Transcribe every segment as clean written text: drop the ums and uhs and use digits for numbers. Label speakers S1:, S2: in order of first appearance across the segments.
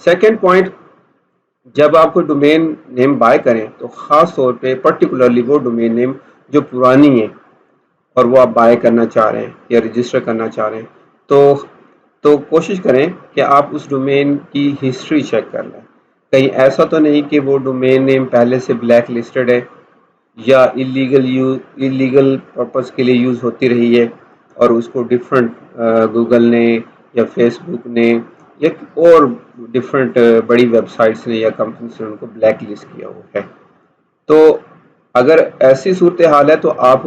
S1: Second point, جب آپ کو ڈومین نیم بائی کریں تو خاص طور پہ پرٹیکولرلی وہ ڈومین نیم جو پرانی ہے اور وہ آپ بائی کرنا چاہ رہے ہیں یا رجسٹر کرنا چاہ رہے ہیں، تو کوشش کریں کہ آپ اس ڈومین کی ہسٹری چیک کر لیں. کہیں ایسا تو نہیں کہ وہ ڈومین نیم پہلے سے بلیک لسٹڈ ہے یا ایلیگل پرپز کے لیے یوز ہوتی رہی ہے اور اس کو ڈفرینٹ گوگل نے یا فیس بک نے یا اور ڈفرینٹ بڑی ویب سائٹس نے یا کمپنیز نے ان کو بلیک لسٹ کیا ہوا ہے. تو اگر ایسی صورتحال ہے تو آپ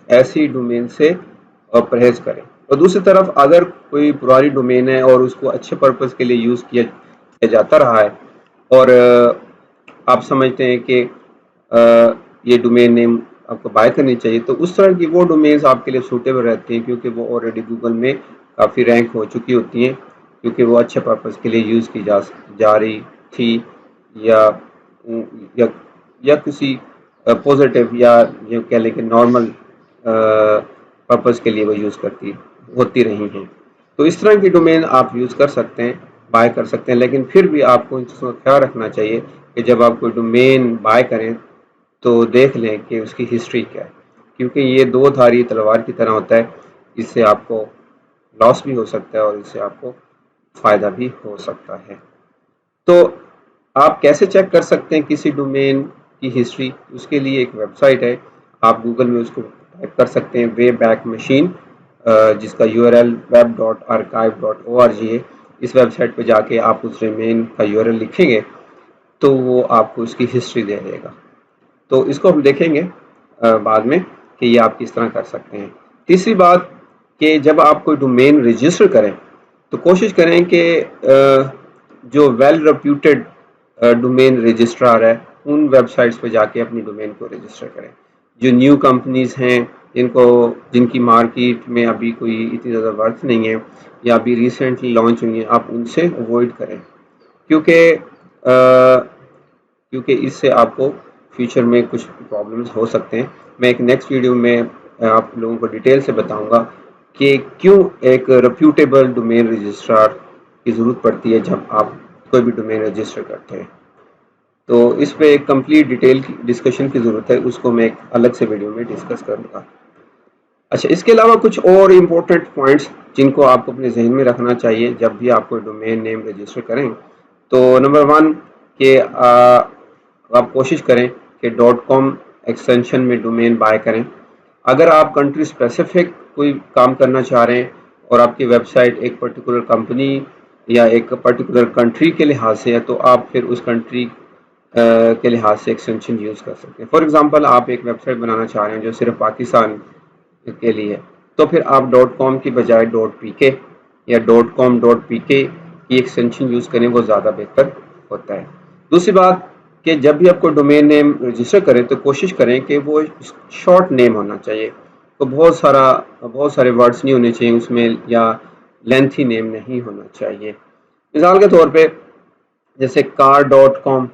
S1: ایسی ڈومین سے پرہیز کریں. اور دوسری طرف اگر کوئی پرانی ڈومین ہے اور اس کو اچھے پرپز کے لیے یوز کیا جاتا رہا ہے اور آپ سمجھتے ہیں کہ یہ ڈومین نیم آپ کو بائی کرنی چاہیے، تو اس طرح کی وہ ڈومینز آپ کے لیے سوٹیبل رہتی ہیں کیونکہ وہ آلریڈی گوگل میں کافی رینک ہو چکی ہوتی ہیں، کیونکہ وہ اچھے پرپز کے لیے یوز کی جا رہی تھی یا یا کسی پازیٹیو یا یہ کہہ لیں کہ نارمل پرپز کے لیے وہ یوز ہوتی رہی ہیں. تو اس طرح کی ڈومین آپ یوز کر سکتے ہیں، بائی کر سکتے ہیں، لیکن پھر بھی آپ کو ان چیزوں کا خیال رکھنا چاہیے کہ جب آپ کوئی ڈومین بائی کریں تو دیکھ لیں کہ اس کی ہسٹری کیا ہے، کیونکہ یہ دو دھاری تلوار کی طرح ہوتا ہے. اس سے آپ کو لاس بھی ہو سکتا ہے اور اس سے آپ کو فائدہ بھی ہو سکتا ہے. تو آپ کیسے چیک کر سکتے ہیں کسی ڈومین کی ہسٹری؟ اس کے لیے ایک ویب سائٹ ہے، آپ گوگل میں اس کو ٹائپ کر سکتے ہیں، وے بیک مشین، جس کا URL web.archive.org ہے. اس ویب سائٹ پہ جا کے آپ اس ڈومین کا URL لکھیں گے تو وہ آپ کو اس کی ہسٹری دے دے گا. تو اس کو ہم دیکھیں گے بعد میں کہ یہ آپ کس طرح کر سکتے ہیں. تیسری بات کہ جب آپ کوئی ڈومین رجسٹر کریں تو کوشش کریں کہ جو ویل ریپیوٹیڈ ڈومین رجسٹرار ہے ان ویب سائٹس پہ جا کے اپنی ڈومین کو رجسٹر کریں. جو نیو کمپنیز ہیں جن کی مارکیٹ میں ابھی کوئی اتنی زیادہ ورتھ نہیں ہے یا ابھی ریسنٹلی لانچ ہوئی ہیں، آپ ان سے اوائڈ کریں کیونکہ اس سے آپ کو فیوچر میں کچھ پرابلمز ہو سکتے ہیں. میں ایک نیکسٹ ویڈیو میں آپ لوگوں کو ڈیٹیل سے بتاؤں گا کہ کیوں ایک ریپیوٹیبل ڈومین رجسٹرار کی ضرورت پڑتی ہے جب آپ کوئی بھی ڈومین رجسٹر کرتے ہیں. تو اس پہ ایک کمپلیٹ ڈیٹیل کی ڈسکشن کی ضرورت ہے، اس کو میں ایک الگ سے ویڈیو میں ڈسکس کروں گا. اچھا، اس کے علاوہ کچھ اور امپورٹنٹ پوائنٹس جن کو آپ کو اپنے ذہن میں رکھنا چاہیے جب بھی آپ کو ڈومین نیم رجسٹر کریں. تو نمبر 1 کہ آپ کوشش کریں کہ .com ایکسٹینشن میں ڈومین بائی کریں. اگر آپ کنٹری اسپیسیفک کوئی کام کرنا چاہ رہے ہیں اور آپ کی ویب سائٹ ایک پرٹیکولر کمپنی یا ایک پرٹیکولر کنٹری کے لحاظ سے ہے تو آپ پھر اس کنٹری کے لحاظ سے ایکسٹینشن یوز کر سکتے ہیں. فار ایگزامپل آپ ایک ویب سائٹ بنانا چاہ رہے ہیں جو صرف پاکستان کے لیے، تو پھر آپ .com کی بجائے .pk یا .com.pk کی ایکسٹینشن یوز کریں، وہ زیادہ بہتر ہوتا ہے. دوسری بات کہ جب بھی آپ کو ڈومین نیم رجسٹر کریں تو کوشش کریں کہ وہ شارٹ نیم ہونا چاہیے. تو بہت سارے ورڈز نہیں ہونے چاہیے اس میں یا لینتھی نیم نہیں ہونا چاہیے. مثال کے طور پہ جیسے car.com،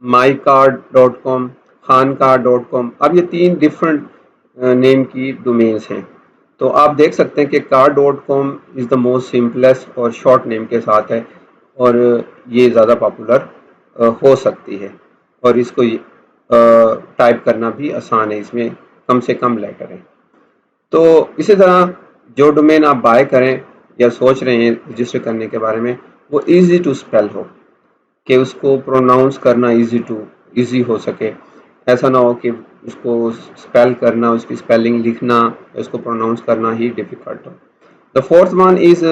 S1: mycar.com، khancar.com، اب یہ 3 ڈفرنٹ نیم کی ڈومینز ہیں. تو آپ دیکھ سکتے ہیں کہ car.com is the most simplest اور شارٹ نیم کے ساتھ ہے اور یہ زیادہ پاپولر ہو سکتی ہے اور اس کو ٹائپ کرنا بھی آسان ہے، اس میں کم سے کم لیٹر ہیں. تو اسی طرح جو ڈومین آپ بائی کریں یا سوچ رہے ہیں رجسٹر کرنے کے بارے میں، وہ ایزی ٹو اسپیل ہو، کہ اس کو پروناؤنس کرنا ایزی ہو سکے. ایسا نہ ہو کہ اس کو اسپیل کرنا، اس کی اسپیلنگ لکھنا، اس کو پروناؤنس کرنا ہی ڈیفیکلٹ ہو. دا فورتھ ون از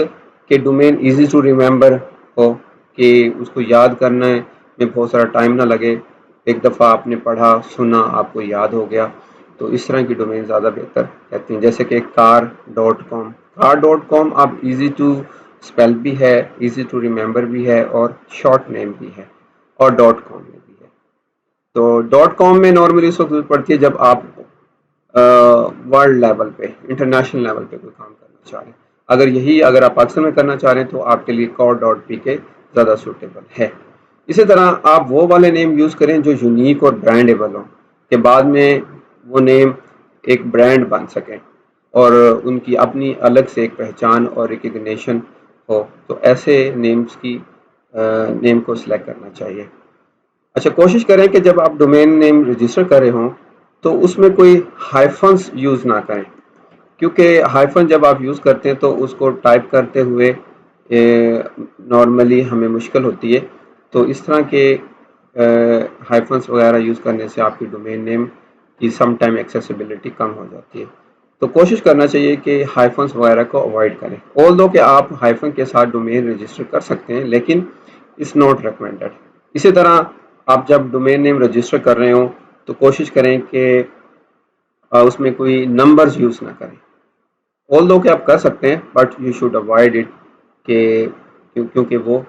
S1: کہ ڈومین ایزی ٹو ریممبر ہو، کہ اس کو یاد کرنے میں بہت سارا ٹائم نہ لگے، ایک دفعہ آپ نے پڑھا سنا آپ کو یاد ہو گیا. تو اس طرح کی ڈومین زیادہ بہتر کہتے ہیں، جیسے کہ car.com اب ایزی ٹو اسپیل بھی ہے، ایزی ٹو ریممبر بھی ہے اور شارٹ نیم بھی ہے اور .com میں بھی ہے. تو .com میں نارملی اس وقت ضرورت پڑتی ہے جب آپ ورلڈ لیول پہ، انٹرنیشنل لیول پہ کوئی کام کرنا چاہ رہے ہیں. اگر آپ پاکستان میں کرنا چاہ رہے ہیں تو آپ کے لیے car.pk زیادہ سوٹیبل ہے. اسی طرح آپ وہ والے نیم یوز کریں جو یونیک اور برانڈیبل ہوں، کہ بعد میں وہ نیم ایک برانڈ بن سکیں اور ان کی اپنی الگ سے ایک پہچان اور ریکگنیشن ہو. تو ایسے نیمز کی نیم کو سلیکٹ کرنا چاہیے. اچھا، کوشش کریں کہ جب آپ ڈومین نیم رجسٹر کر رہے ہوں تو اس میں کوئی ہائفنس یوز نہ کریں، کیونکہ ہائفن جب آپ یوز کرتے ہیں تو اس کو ٹائپ کرتے ہوئے نارملی ہمیں مشکل ہوتی ہے. تو اس طرح کے ہائفنس وغیرہ یوز کرنے سے آپ کی ڈومین نیم کی سم ٹائم ایکسیسیبلٹی کم ہو جاتی ہے. تو کوشش کرنا چاہیے کہ ہائفنس وغیرہ کو اوائڈ کریں. آلدو کہ آپ ہائفن کے ساتھ ڈومین رجسٹر کر سکتے ہیں، لیکن اٹس ناٹ ریکمینڈڈ. اسی طرح آپ جب ڈومین نیم رجسٹر کر رہے ہوں تو کوشش کریں کہ اس میں کوئی نمبرز یوز نہ کریں. آلدو کہ آپ کر سکتے ہیں but you should avoid it, کہ کیونکہ وہ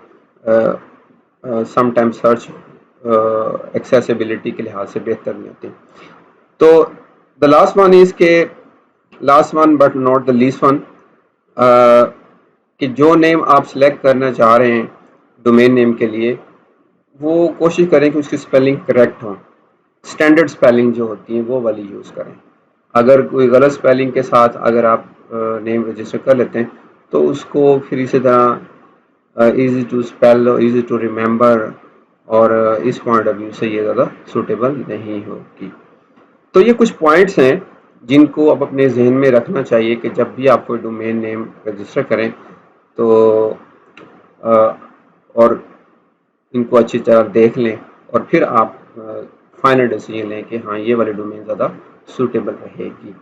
S1: سم ٹائم سرچ ایکسیسیبلٹی کے لحاظ سے بہتر نہیں ہوتی. تو دا لاسٹ ون از کہ last one but not the least one, کہ جو نیم آپ سلیکٹ کرنا چاہ رہے ہیں ڈومین نیم کے لیے وہ کوشش کریں کہ اس کی سپیلنگ کریکٹ ہوں. اسٹینڈرڈ سپیلنگ جو ہوتی ہیں وہ والی یوز کریں. اگر کوئی غلط سپیلنگ کے ساتھ اگر آپ نیم رجسٹر کر لیتے ہیں تو اس کو پھر اسی طرح easy to spell, easy to remember, اور اس پوائنٹ آف ویو سے یہ زیادہ سوٹیبل نہیں ہوگی. تو یہ کچھ پوائنٹس ہیں جن کو آپ اپنے ذہن میں رکھنا چاہیے کہ جب بھی آپ کوئی ڈومین نیم رجسٹر کریں تو اور ان کو اچھی طرح دیکھ لیں اور پھر آپ فائنل ڈیسیجن لیں کہ ہاں یہ والی ڈومین زیادہ سوٹیبل رہے گی.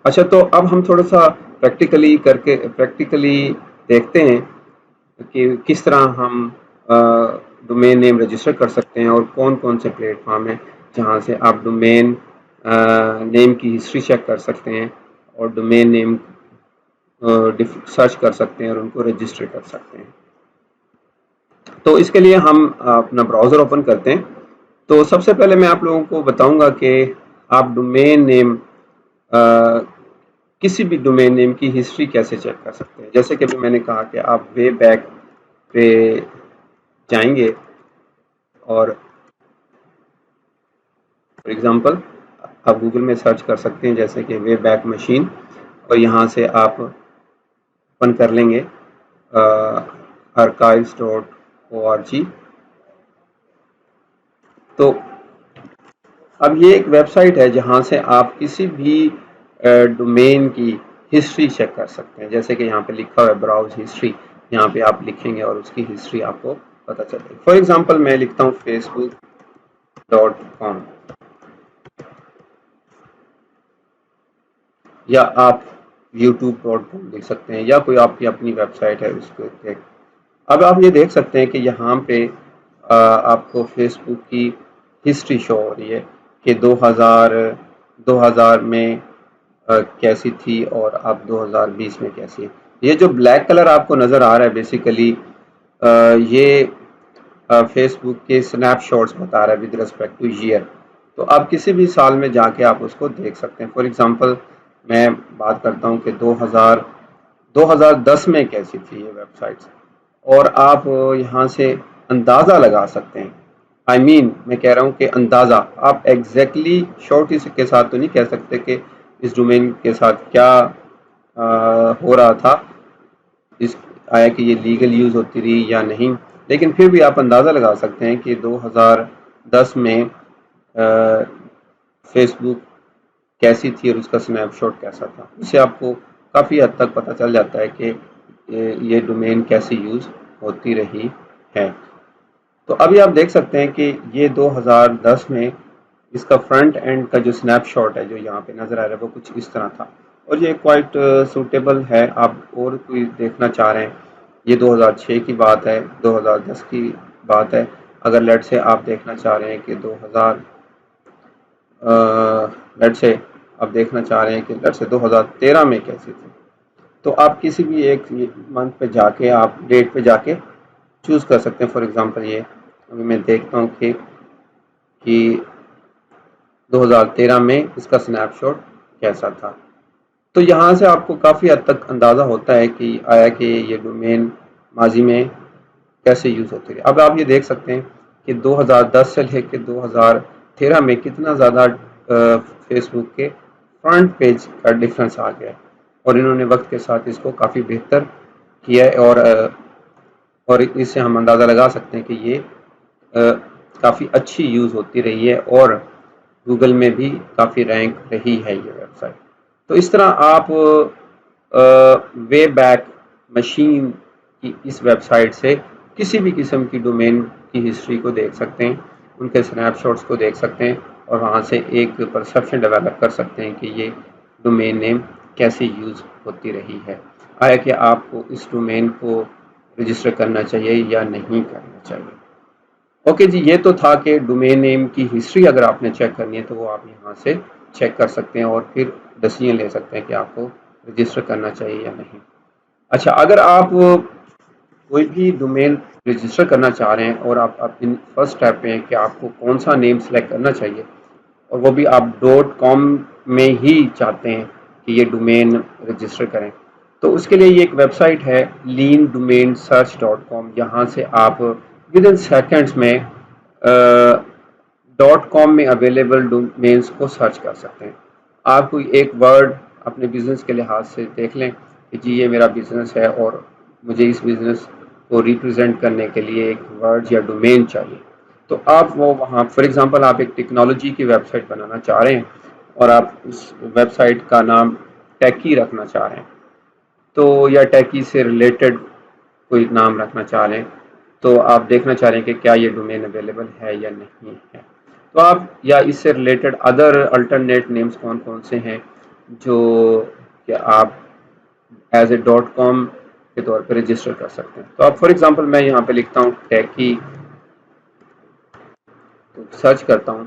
S1: اچھا، تو اب ہم تھوڑا سا پریکٹیکلی دیکھتے ہیں کہ کس طرح ہم ڈومین نیم رجسٹر کر سکتے ہیں اور کون کون سے پلیٹ فارم ہیں جہاں سے آپ ڈومین نیم کی ہسٹری چیک کر سکتے ہیں اور ڈومین نیم سرچ کر سکتے ہیں اور ان کو رجسٹر کر سکتے ہیں. تو اس کے لیے ہم اپنا براؤزر اوپن کرتے ہیں. تو سب سے پہلے میں آپ لوگوں کو بتاؤں گا کہ آپ ڈومین نیم کسی بھی ڈومین نیم کی ہسٹری کیسے چیک کر سکتے ہیں. جیسے کہ میں نے کہا کہ آپ وے بیک پہ جائیں گے اور فار ایگزامپل آپ گوگل میں سرچ کر سکتے ہیں جیسے کہ وے بیک مشین، اور یہاں سے آپ اوپن کر لیں گے archives.org. تو اب یہ ایک ویب سائٹ ہے جہاں سے آپ کسی بھی ڈومین کی ہسٹری چیک کر سکتے ہیں. جیسے کہ یہاں پہ لکھا ہوا ہے براؤز ہسٹری، یہاں پہ آپ لکھیں گے اور اس کی ہسٹری آپ کو پتہ چلے گی. فار ایگزامپل میں لکھتا ہوں facebook.com، یا آپ youtube.com لکھ سکتے ہیں، یا کوئی آپ کی اپنی ویب سائٹ ہے اس کو دیکھ. اب آپ یہ دیکھ سکتے ہیں کہ یہاں پہ آپ کو فیس بک کی ہسٹری شو ہو رہی ہے کہ 2000 میں کیسی تھی اور اب 2020 میں کیسی ہے. یہ جو بلیک کلر آپ کو نظر آ رہا ہے بیسیکلی یہ فیس بک کے سنیپ شاٹس بتا رہا ہے ود ریسپیکٹ ٹو ایئر. تو آپ کسی بھی سال میں جا کے آپ اس کو دیکھ سکتے ہیں. فار ایگزامپل میں بات کرتا ہوں کہ 2010 میں کیسی تھی یہ ویب سائٹس، اور آپ یہاں سے اندازہ لگا سکتے ہیں. میں کہہ رہا ہوں کہ اندازہ، آپ ایگزیکٹلی شورٹی کے ساتھ تو نہیں کہہ سکتے کہ اس ڈومین کے ساتھ کیا ہو رہا تھا، آیا کہ یہ لیگل یوز ہوتی رہی یا نہیں، لیکن پھر بھی آپ اندازہ لگا سکتے ہیں کہ 2010 میں فیس بک کیسی تھی اور اس کا سنیپ شاٹ کیسا تھا. اس سے آپ کو کافی حد تک پتہ چل جاتا ہے کہ یہ ڈومین کیسی یوز ہوتی رہی ہے. تو ابھی آپ دیکھ سکتے ہیں کہ یہ 2010 میں اس کا فرنٹ اینڈ کا جو سنیپ شاٹ ہے جو یہاں پہ نظر آ رہا ہے وہ کچھ اس طرح تھا، اور یہ کوائٹ سوٹیبل ہے. آپ اور کوئی دیکھنا چاہ رہے ہیں، یہ 2006 کی بات ہے، 2010 کی بات ہے. اگر لیٹ سے آپ دیکھنا چاہ رہے ہیں کہ 2013 میں کیسی تھی، تو آپ کسی بھی ایک منتھ پہ جا کے آپ ڈیٹ پہ جا کے چوز کر سکتے ہیں. فار ایگزامپل یہ ابھی میں دیکھتا ہوں کہ 2013 میں اس کا سنیپ شاٹ کیسا تھا. تو یہاں سے آپ کو کافی حد تک اندازہ ہوتا ہے کہ آیا کہ یہ ڈومین ماضی میں کیسے یوز ہوتی ہے. اب آپ یہ دیکھ سکتے ہیں کہ 2010 سے لے کے 2013 میں کتنا زیادہ فیس بک کے فرنٹ پیج کا ڈفرنس آ گیا ہے، اور انہوں نے وقت کے ساتھ اس کو کافی بہتر کیا ہے. اور اس سے ہم اندازہ لگا سکتے ہیں کہ یہ کافی اچھی یوز ہوتی رہی ہے اور گوگل میں بھی کافی رینک رہی ہے یہ ویب سائٹ. تو اس طرح آپ وے بیک مشین کی اس ویب سائٹ سے کسی بھی قسم کی ڈومین کی ہسٹری کو دیکھ سکتے ہیں، ان کے سنیپ شاٹس کو دیکھ سکتے ہیں اور وہاں سے ایک پرسیپشن ڈیولپ کر سکتے ہیں کہ یہ ڈومین نیم کیسے یوز ہوتی رہی ہے، آیا کہ آپ کو اس ڈومین کو رجسٹر کرنا چاہیے یا نہیں کرنا چاہیے. اوکے جی، یہ تو تھا کہ ڈومین نیم کی ہسٹری اگر آپ نے چیک کرنی ہے تو وہ آپ یہاں سے چیک کر سکتے ہیں اور پھر ڈیسیژن لے سکتے ہیں کہ آپ کو رجسٹر کرنا چاہیے یا نہیں. اچھا، اگر آپ کوئی بھی ڈومین رجسٹر کرنا چاہ رہے ہیں اور آپ اپنی فرسٹ اسٹیپ پہ ہیں کہ آپ کو کون سا نیم سلیکٹ کرنا چاہیے اور وہ بھی آپ .com میں ہی چاہتے ہیں کہ یہ ڈومین رجسٹر کریں، تو اس کے لیے یہ ایک ویب سائٹ ہے leandomainsearch.com. یہاں سے آپ ود ان سیکنڈس میں .com میں اویلیبل ڈومینس کو سرچ کر سکتے ہیں. آپ کوئی ایک ورڈ اپنے بزنس کے لحاظ سے دیکھ لیں کہ جی یہ میرا بزنس ہے اور مجھے اس بزنس کو ریپرزینٹ کرنے کے لیے ایک ورڈ یا ڈومین چاہیے، تو آپ وہ وہاں فار ایگزامپل آپ ایک ٹیکنالوجی کی ویب سائٹ بنانا چاہ رہے ہیں اور آپ اس ویب سائٹ کا نام ٹیکی رکھنا چاہ رہے ہیں، تو یا ٹیکی سے ریلیٹڈ کوئی نام رکھنا چاہ رہے ہیں، تو آپ دیکھنا چاہ رہے ہیں کہ کیا یہ ڈومین اویلیبل ہے یا نہیں ہے، تو آپ یا اس سے ریلیٹڈ ادر الٹرنیٹ نیمز کون کون سے ہیں جو کہ آپ ایز اے .com کے طور پہ رجسٹر کر سکتے ہیں. تو آپ فار ایگزامپل میں یہاں پہ لکھتا ہوں ٹیکی، تو سرچ کرتا ہوں.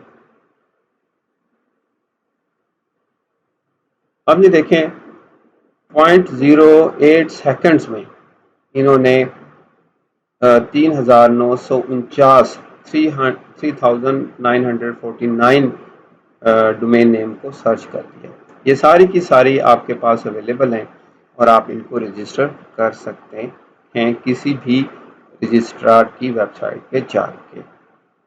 S1: اب یہ دیکھیں 0.08 سیکنڈز میں انہوں نے 3949 ڈومین نیم کو سرچ کر دیا. یہ ساری کی ساری آپ کے پاس اویلیبل ہیں اور آپ ان کو رجسٹر کر سکتے ہیں کسی بھی رجسٹرار کی ویب سائٹ پہ جا کے.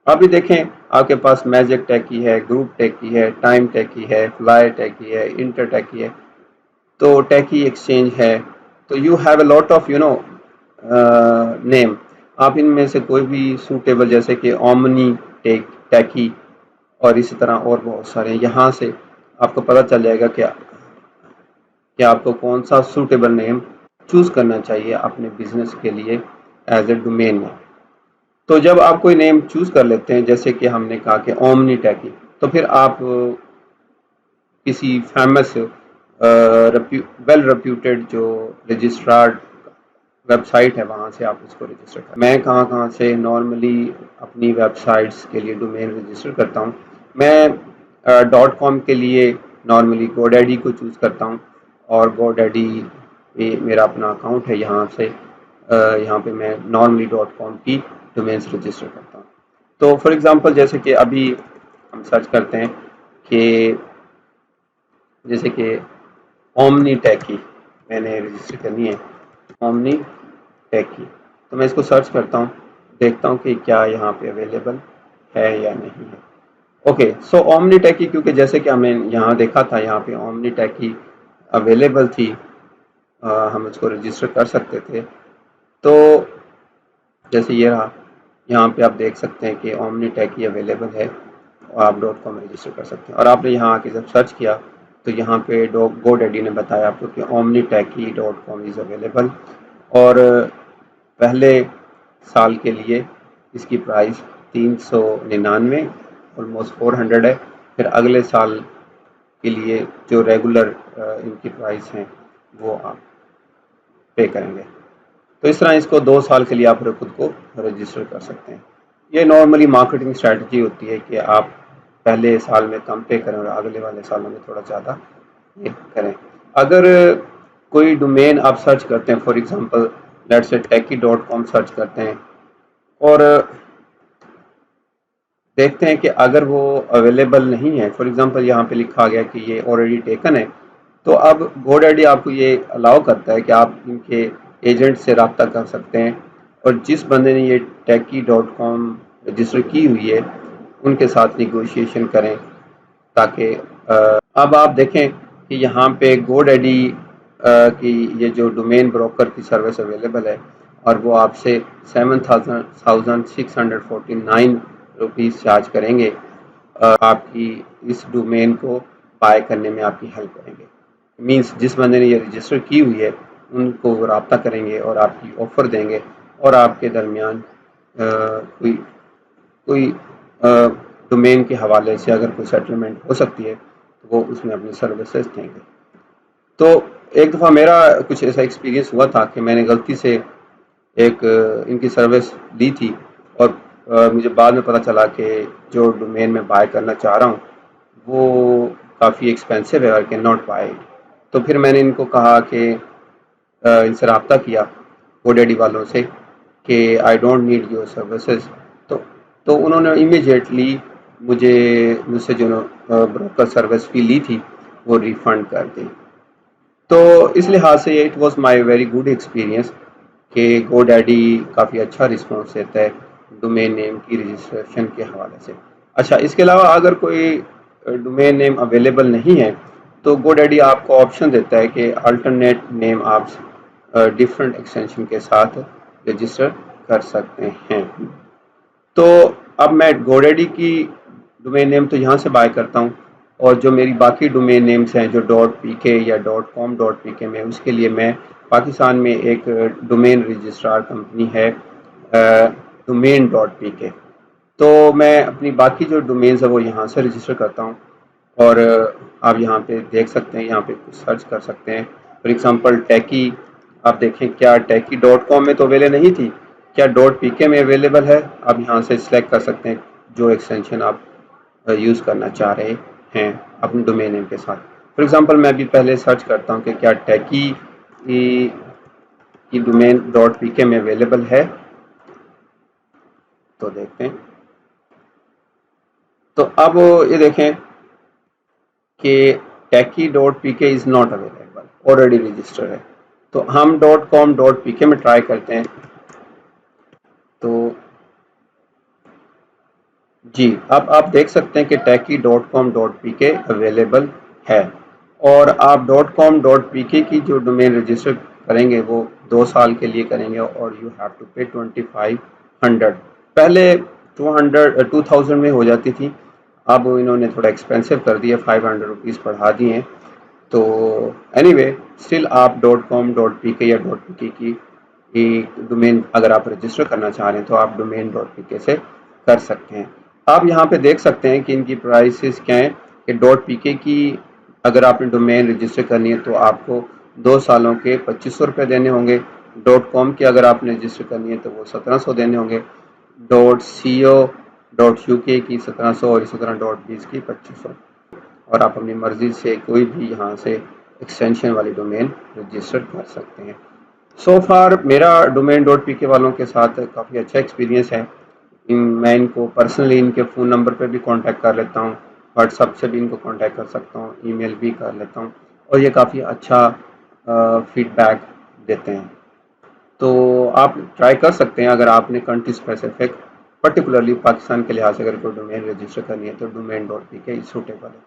S1: ابھی دیکھیں آپ کے پاس میجک ٹیکی ہے، گروپ ٹیکی ہے، ٹائم ٹیکی ہے، فلائی ٹیکی ہے، انٹر ٹیکی ہے، تو ٹیکی ایکسچینج ہے. تو you have a lot of name. آپ ان میں سے کوئی بھی سوٹیبل، جیسے کہ اومنی ٹیکی اور اسی طرح اور بہت سارے، یہاں سے آپ کو پتہ چل جائے گا کہ آپ کو کون سا سوٹیبل نیم چوز کرنا چاہیے اپنے بزنس کے لیے ایز اے ڈومین نیم. تو جب آپ کوئی نیم چوز کر لیتے ہیں، جیسے کہ ہم نے کہا کہ اومنی ٹیکی، تو پھر آپ کسی فیمس ویل ریپیوٹیڈ جو رجسٹرارڈ ویب سائٹ ہے وہاں سے آپ اس کو رجسٹر کریں. میں کہاں سے نارملی اپنی ویب سائٹس کے لیے ڈومین رجسٹر کرتا ہوں. میں .com کے لیے نارملی GoDaddy کو چوز کرتا ہوں اور GoDaddy پہ میرا اپنا اکاؤنٹ ہے، یہاں پہ میں نارملی .com کی ڈومینس رجسٹر کرتا ہوں. تو فار ایگزامپل جیسے کہ ابھی ہم سرچ کرتے ہیں کہ جیسے کہ اومنی ٹیکی میں نے رجسٹر کرنی ہے، اومنی ٹیکی، تو میں اس کو سرچ کرتا ہوں، دیکھتا ہوں کہ کیا یہاں پہ اویلیبل ہے یا نہیں ہے. اوکے، سو اومنی ٹیکی، کیونکہ جیسے کہ ہمیں یہاں دیکھا تھا یہاں پہ اومنی ٹیکی اویلیبل تھی، ہم اس کو رجسٹر کر سکتے تھے. تو جیسے یہ رہا، یہاں پہ آپ دیکھ سکتے ہیں کہ اومنی ٹیکی اویلیبل ہے اور آپ .com رجسٹر کر سکتے ہیں. اور آپ نے یہاں آ کے جب سرچ کیا تو یہاں پہ GoDaddy نے بتایا آپ کو کہ omniTecky.com از اویلیبل، اور پہلے سال کے لیے اس کی پرائس 399 آلموسٹ 400 ہے. پھر اگلے سال کے لیے جو ریگولر ان کی پرائس ہیں وہ آپ پے کریں گے. تو اس طرح اس کو 2 سال کے لیے آپ خود کو رجسٹر کر سکتے ہیں. یہ نارملی مارکیٹنگ اسٹریٹجی ہوتی ہے کہ آپ پہلے سال میں کم پے کریں اور اگلے والے سالوں میں تھوڑا زیادہ یہ کریں. اگر کوئی ڈومین آپ سرچ کرتے ہیں، for example let's say ٹیکی.com search کرتے ہیں اور دیکھتے ہیں کہ اگر وہ اویلیبل نہیں ہے، فار ایگزامپل یہاں پہ لکھا گیا کہ یہ آلریڈی ٹیکن ہے، تو اب GoDaddy آپ کو یہ الاؤ کرتا ہے کہ آپ ان کے ایجنٹ سے رابطہ کر سکتے ہیں اور جس بندے نے یہ ٹیکی.com رجسٹر کی ہوئی ہے ان کے ساتھ نیگوشیشن کریں، تاکہ اب آپ دیکھیں کہ یہاں پہ GoDaddy کی یہ جو ڈومین بروکر کی سروس اویلیبل ہے، اور وہ آپ سے 7,649 روپیز چارج کریں گے، آپ کی اس ڈومین کو بائی کرنے میں آپ کی ہیلپ کریں گے. مینس جس بندے نے یہ رجسٹر کی ہوئی ہے ان کو وہ رابطہ کریں گے اور آپ کی آفر دیں گے، اور آپ کے درمیان کوئی ڈومین کے حوالے سے اگر کوئی سیٹلمنٹ ہو سکتی ہے تو وہ اس میں اپنی سروسز دیں گے. تو ایک دفعہ میرا کچھ ایسا ایکسپیرینس ہوا تھا کہ میں نے غلطی سے ایک ان کی سروس لی تھی، اور مجھے بعد میں پتہ چلا کہ جو ڈومین میں بائی کرنا چاہ رہا ہوں وہ کافی ایکسپینسو ہے، آئی کین ناٹ بائی. تو پھر میں نے ان کو کہا کہ ان سے رابطہ کیا گو ڈیڈی والوں سے کہ I don't need your services. تو انہوں نے امیجیٹلی مجھ سے جو بروکر سروس فی لی تھی وہ ریفنڈ کر دی. تو اس لحاظ سے it was my very good experience کہ گو ڈیڈی کافی اچھا رسپانس دیتا ہے ڈومین نیم کی رجسٹریشن کے حوالے سے. اچھا، اس کے علاوہ اگر کوئی ڈومین نیم اویلیبل نہیں ہے تو گو ڈیڈی آپ کو آپشن دیتا ہے کہ الٹرنیٹ نیم آپ ڈفرینٹ ایکسٹینشن کے ساتھ رجسٹر کر سکتے ہیں. تو اب میں گو ڈیڈی کی ڈومین نیم تو یہاں سے بائی کرتا ہوں، اور جو میری باقی ڈومین نیمز ہیں جو .pk یا .com.pk میں، اس کے لیے میں پاکستان میں ایک ڈومین رجسٹرار کمپنی ہے domain.pk. تو میں اپنی باقی جو ڈومینز ہیں وہ یہاں سے رجسٹر کرتا ہوں، اور آپ یہاں پہ دیکھ سکتے ہیں، یہاں پہ سرچ کر سکتے ہیں. فار ایگزامپل ٹیکی، آپ دیکھیں کیا ٹیکی.com میں تو اویلیبل نہیں تھی، کیا .pk میں اویلیبل ہے. آپ یہاں سے سلیکٹ کر سکتے ہیں جو ایکسٹینشن آپ یوز کرنا چاہ رہے ہیں اپنے ڈومین نیم کے ساتھ. فار ایگزامپل میں ابھی پہلے سرچ کرتا ہوں کہ کیا ٹیکی کی ڈومین .pk میں اویلیبل ہے، تو دیکھتے ہیں. تو اب یہ دیکھیں کہ techie dot PK is not available, already register ہے. تو ہم .com.pk میں ٹرائی کرتے ہیں. تو جی، اب آپ دیکھ سکتے ہیں کہ ٹیکی.com.pk اویلیبل ہے، اور آپ .com.pk کی جو ڈومین رجسٹر کریں گے وہ 2 سال کے لیے کریں گے، اور یو ہیو ٹو پے 2500. پہلے 2000 میں ہو جاتی تھی، اب انہوں نے تھوڑا ایکسپینسو کر دیا، 500 روپیز بڑھا دیے ہیں. تو اینی وے اسٹل آپ .com.pk یا .pk کی ڈومین اگر آپ رجسٹر کرنا چاہ رہے ہیں تو آپ domain.pk سے کر سکتے ہیں. آپ یہاں پہ دیکھ سکتے ہیں کہ ان کی پرائسز کیا ہیں کہ .pk کی اگر آپ نے ڈومین رجسٹر کرنی ہے تو آپ کو 2 سالوں کے 2500 روپے دینے ہوں گے. .com کی اگر آپ نے رجسٹر کرنی ہے تو وہ 1700 دینے ہوں گے. .co.uk کی 1700 اور اسی طرح .biz کی 2500. اور آپ اپنی مرضی سے کوئی بھی یہاں سے ایکسٹینشن والی ڈومین رجسٹر کر سکتے ہیں. سو فار میرا domain.pk والوں کے ساتھ کافی اچھا ایکسپیرینس ہے. میں ان کو پرسنلی ان کے فون نمبر پہ بھی کانٹیکٹ کر لیتا ہوں، واٹس ایپ سے بھی ان کو کانٹیکٹ کر سکتا ہوں، ای میل بھی کر لیتا ہوں، اور یہ کافی اچھا فیڈ بیک دیتے ہیں. تو آپ ٹرائی کر سکتے ہیں اگر آپ نے کنٹری اسپیسیفک پرٹیکولرلی پاکستان کے لحاظ سے اگر کوئی ڈومین رجسٹر کرنی ہے تو domain.pk سوٹیبل ہے.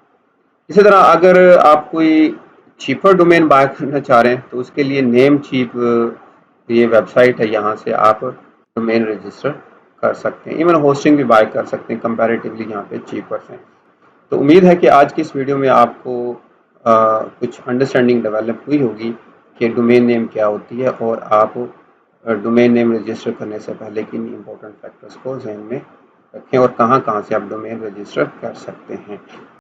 S1: اسی طرح اگر آپ کوئی چیپر ڈومین بائی کرنا چاہ رہے ہیں تو اس کے لیے نیم چیپ یہ ویب سائٹ ہے، یہاں سے آپ ڈومین رجسٹر کر سکتے ہیں. ایون ہوسٹنگ بھی بائی کر سکتے ہیں، کمپیریٹیولی یہاں پہ چیپر ہیں. تو امید ہے کہ آج کی اس ویڈیو میں آپ کو کچھ انڈرسٹینڈنگ ڈیولپ ہوئی ہوگی کہ ڈومین نیم کیا ہوتی ہے، اور آپ ڈومین نیم رجسٹر کرنے سے پہلے کن امپورٹنٹ فیکٹرز کو ذہن میں رکھیں، اور کہاں کہاں سے آپ ڈومین رجسٹر کر سکتے ہیں.